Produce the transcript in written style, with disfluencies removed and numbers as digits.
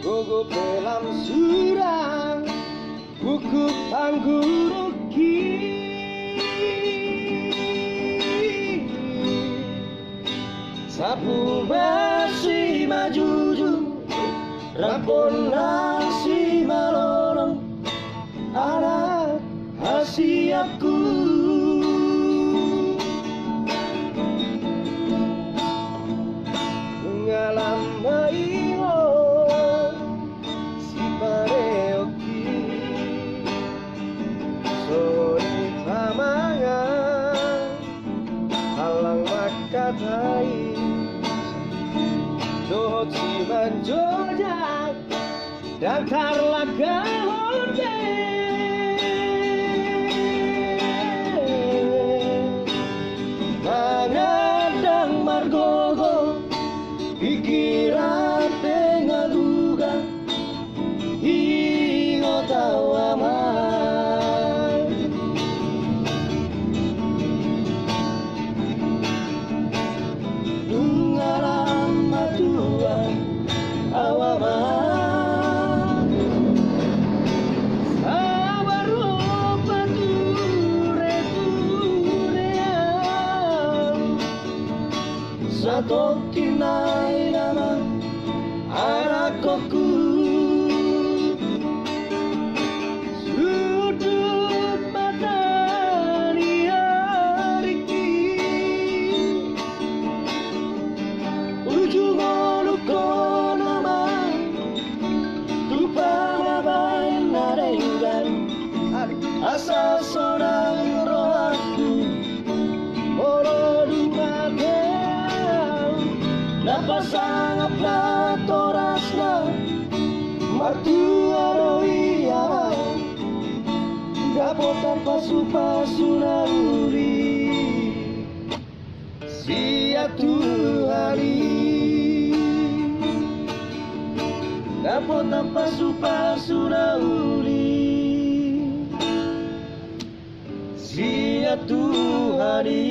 Gogo pelam surang buku pangguruki sapu besi majuju rampon nasi malorong anak hasiatku ngalam maio si pareoki sore tamangan halang makatai dohot si manjojak dan tarlaga horde mangadang margogo pikiran tengah duga hingo tawaman nungaram matua awaman sabaru pature turean satu kinai nama anakku sudut mata diariki ujung oluko nama tupang abain narenggan asa sorang rohaku moro dumate napasangap na toras na martuaroia dapotan pasu-pasu na uli siatu hari dapotan pasu-pasu na uli siatu hari